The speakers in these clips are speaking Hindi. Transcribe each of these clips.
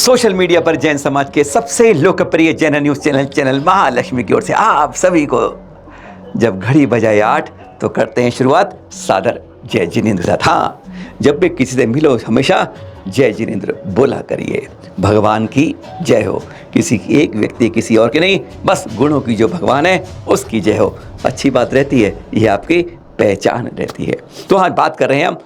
सोशल मीडिया पर जैन समाज के सबसे लोकप्रिय जैन न्यूज चैनल महालक्ष्मी की ओर से आप सभी को जब घड़ी बजाए 8 तो करते हैं शुरुआत सादर जय जिनेंद्र के साथ। हाँ, जब भी किसी से मिलो हमेशा जय जिनेंद्र बोला करिए। भगवान की जय हो, किसी एक व्यक्ति किसी और के नहीं, बस गुणों की जो भगवान है उसकी जय हो। अच्छी बात रहती है, यह आपकी पहचान रहती है। तो आज बात कर रहे हैं हम,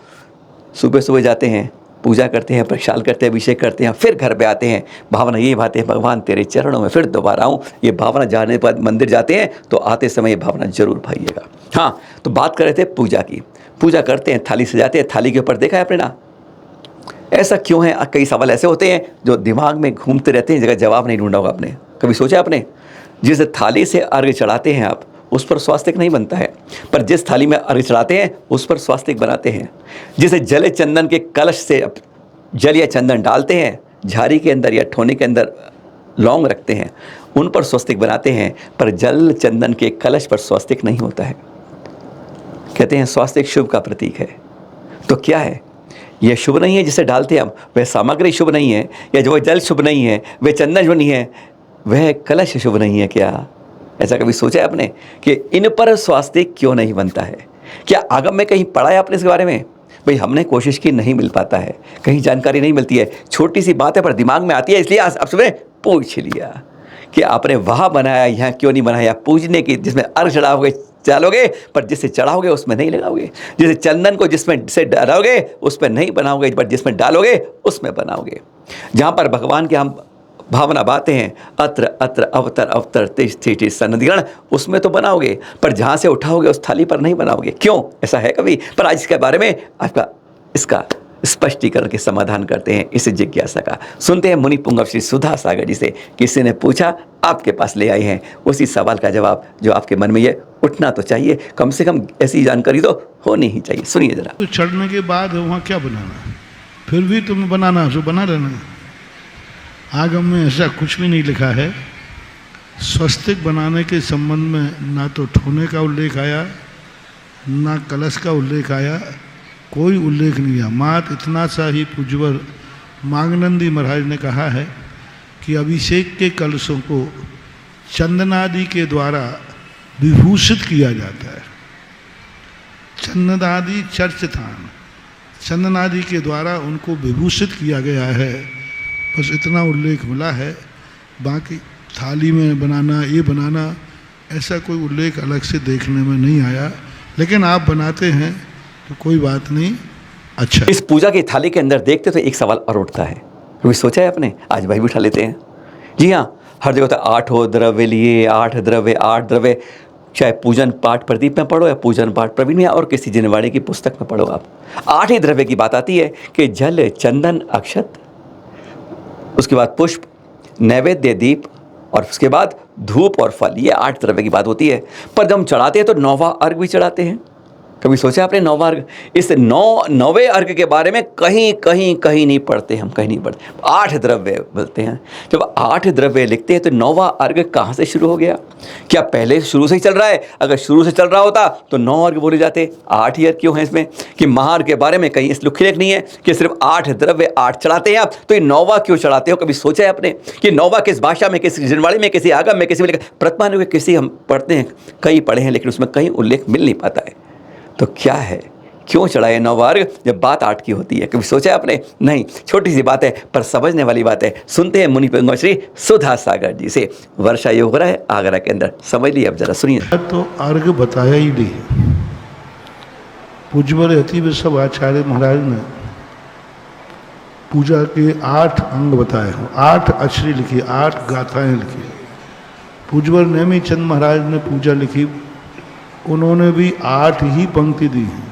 सुबह सुबह जाते हैं, पूजा करते हैं, प्रक्षाल करते हैं, अभिषेक करते हैं, फिर घर पे आते हैं, भावना यही भाते हैं भगवान तेरे चरणों में फिर दोबारा आऊँ। ये भावना जाने के बाद मंदिर जाते हैं तो आते समय ये भावना जरूर भाइएगा। हाँ, तो बात कर रहे थे पूजा की। पूजा करते हैं, थाली सजाते हैं, थाली के ऊपर देखा है आपने ना, ऐसा क्यों है? कई सवाल ऐसे होते हैं जो दिमाग में घूमते रहते हैं, जगह जवाब नहीं ढूंढा होगा आपने। कभी सोचा आपने, जिस थाली से अर्घ्य चढ़ाते हैं आप, उस पर स्वास्तिक नहीं बनता है, पर जिस थाली में अर्घ्य चढ़ाते हैं उस पर स्वास्तिक बनाते हैं। जिसे जल चंदन के कलश से जल या चंदन डालते हैं, झाड़ी के अंदर या ठोने के अंदर लौंग रखते हैं, उन पर स्वास्तिक बनाते हैं, पर जल चंदन के कलश पर स्वास्तिक नहीं होता है। कहते हैं स्वास्तिक शुभ का प्रतीक है। तो क्या है? यह शुभ नहीं है जिसे डालते हैं हम, वह सामग्री शुभ नहीं है, या जो जल शुभ नहीं है, वह चंदन शुभ नहीं है, वह कलश शुभ नहीं है। क्या ऐसा कभी सोचा है आपने कि इन पर स्वास्तिक क्यों नहीं बनता है? क्या आगम में कहीं पढ़ा है आपने इसके बारे में? भाई हमने कोशिश की, नहीं मिल पाता है, कहीं जानकारी नहीं मिलती है। छोटी सी बात है पर दिमाग में आती है, इसलिए आज आपसे पूछ लिया कि आपने वहाँ बनाया, यहाँ क्यों नहीं बनाया? पूजने की जिसमें अर्घ चढ़ाओगे चलोगे, पर जिसे चढ़ाओगे उसमें नहीं लगाओगे। जैसे चंदन को जिसमें से डालोगे उसमें नहीं बनाओगे, पर जिसमें डालोगे उसमें बनाओगे। जहाँ पर भगवान के हम भावना बातें हैं, अत्र अत्र अवतर अवतर तेज तेज सन्निधिगण, उसमें तो बनाओगे, पर जहाँ से उठाओगे उस थाली पर नहीं बनाओगे। क्यों ऐसा है कभी? पर आज इसके बारे में आपका इसका स्पष्टीकरण के समाधान करते हैं इस जिज्ञासा का। सुनते हैं मुनि पुंगव श्री सुधा सागर जी से। किसी ने पूछा, आपके पास ले आए हैं उसी सवाल का जवाब जो आपके मन में ये उठना तो चाहिए, कम से कम ऐसी जानकारी तो होनी ही चाहिए। सुनिए जरा। तो चढ़ने के बाद वहाँ क्या बनाना, फिर भी तुम्हें बनाना जो बना रहना। आगम में ऐसा कुछ भी नहीं लिखा है। स्वस्तिक बनाने के संबंध में ना तो ठोने का उल्लेख आया, ना कलश का उल्लेख आया, कोई उल्लेख नहीं है। मात्र इतना सा ही पूज्यवर मांगनंदी महाराज ने कहा है कि अभिषेक के कलशों को चंदनादि के द्वारा विभूषित किया जाता है। चंदनादि चर्च स्थान, चंदनादि के द्वारा उनको विभूषित किया गया है, बस इतना उल्लेख मिला है। बाकी थाली में बनाना, ये बनाना, ऐसा कोई उल्लेख अलग से देखने में नहीं आया। लेकिन आप बनाते हैं तो कोई बात नहीं, अच्छा। इस पूजा की थाली के अंदर देखते तो एक सवाल और उठता है, कभी सोचा है आपने? आज भाई भी उठा लेते हैं। जी हाँ, हर जगह तो 8 द्रव्य लिए, 8 द्रव्य, चाहे पूजन पाठ प्रदीप में पढ़ो या पूजन पाठ प्रवीण में और किसी जिनवाड़ी की पुस्तक में पढ़ो, आप 8 ही द्रव्य की बात आती है कि जल, चंदन, अक्षत, उसके बाद पुष्प, नैवेद्य, दीप, और उसके बाद धूप और फल। ये 8 द्रव्य की बात होती है। पर जब हम चढ़ाते हैं तो 9वां अर्घ भी चढ़ाते हैं। कभी सोचा आपने 9वां अर्घ? इस 9वें अर्घ के बारे में कहीं नहीं पढ़ते, हम कहीं नहीं पढ़ते। 8 द्रव्य बोलते हैं। जब 8 द्रव्य लिखते हैं तो 9वां अर्घ कहाँ से शुरू हो गया? क्या पहले शुरू से ही चल रहा है? अगर शुरू से चल रहा होता तो 9 अर्घ बोले जाते। 8 ही अर्घ क्यों है इसमें? कि महार्घ के बारे में कहीं इस लिख नहीं है कि सिर्फ 8 द्रव्य 8 चढ़ाते हैं आप, तो ये 9वां क्यों चढ़ाते हो? कभी सोचा है आपने कि 9वां किस भाषा में, किस जिनवाड़ी में, किसी आगम में, किसी में लिखा? प्रथमा किसी हम पढ़ते हैं, कई पढ़े हैं, लेकिन उसमें कहीं उल्लेख मिल नहीं पाता है। तो क्या है, क्यों चढ़ाए 9वां अर्घ जब बात 8 की होती है? कभी सोचा आपने? नहीं, छोटी सी बात है पर समझने वाली बात है। सुनते हैं मुनि पुंगव श्री सुधा सागर जी से। वर्षा योग हो रहा है आगरा के अंदर, समझ लिया, अब जरा सुनिए। तो अर्घ बताया ही नहीं। पूज्यवर अति विश्व आचार्य महाराज ने पूजा के 8 अंग बताए हैं, 8 अक्षरी लिखी, 8 गाथाएं लिखी। पूज्यवर नेमी चंद महाराज ने पूजा लिखी, उन्होंने भी 8 ही पंक्ति दी हैं,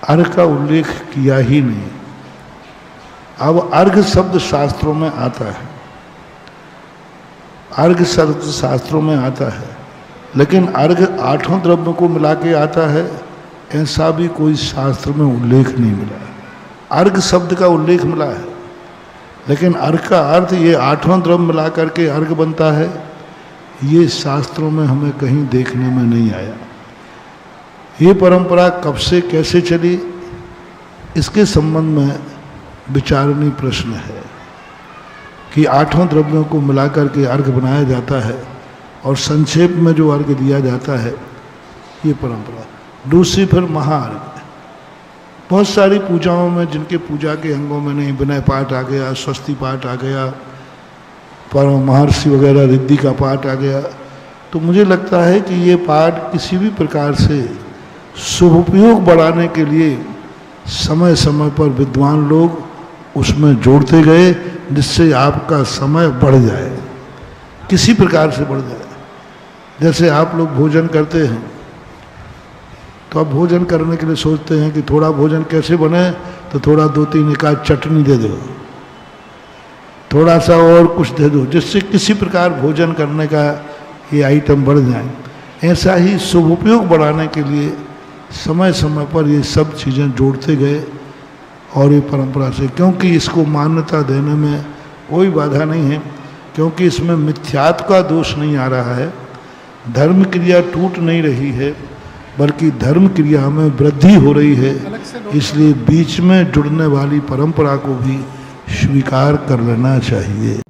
अर्घ का उल्लेख किया ही नहीं। अब अर्घ शब्द शास्त्रों में आता है, अर्घ शब्द शास्त्रों में आता है, लेकिन अर्घ 8 द्रव्यों को मिला के आता है, ऐसा भी कोई शास्त्र में उल्लेख नहीं मिला है। अर्घ शब्द का उल्लेख मिला है, लेकिन अर्घ का अर्थ ये 8 द्रव्य मिला करके अर्घ बनता है, ये शास्त्रों में हमें कहीं देखने में नहीं आया। ये परंपरा कब से कैसे चली, इसके संबंध में विचारणीय प्रश्न है। कि 8 द्रव्यों को मिलाकर के अर्घ बनाया जाता है और संक्षेप में जो अर्घ दिया जाता है, ये परंपरा। दूसरी फिर महाअर्घ। बहुत सारी पूजाओं में, जिनके पूजा के अंगों में नहीं, विनय पाठ आ गया, स्वस्ति पाठ आ गया, परम महर्षि वगैरह रिद्धि का पाठ आ गया, तो मुझे लगता है कि ये पाठ किसी भी प्रकार से शुभोपयोग बढ़ाने के लिए समय समय पर विद्वान लोग उसमें जोड़ते गए, जिससे आपका समय बढ़ जाए, किसी प्रकार से बढ़ जाए। जैसे आप लोग भोजन करते हैं तो आप भोजन करने के लिए सोचते हैं कि थोड़ा भोजन कैसे बने, तो थोड़ा 2-3 एकाध चटनी दे दो, थोड़ा सा और कुछ दे दो, जिससे किसी प्रकार भोजन करने का ये आइटम बढ़ जाए। ऐसा ही शुभोपयोग बढ़ाने के लिए समय समय पर ये सब चीज़ें जोड़ते गए और ये परंपरा से, क्योंकि इसको मान्यता देने में कोई बाधा नहीं है, क्योंकि इसमें मिथ्यात्व का दोष नहीं आ रहा है, धर्म क्रिया टूट नहीं रही है, बल्कि धर्म क्रिया में वृद्धि हो रही है। इसलिए बीच में जुड़ने वाली परंपरा को भी स्वीकार कर लेना चाहिए।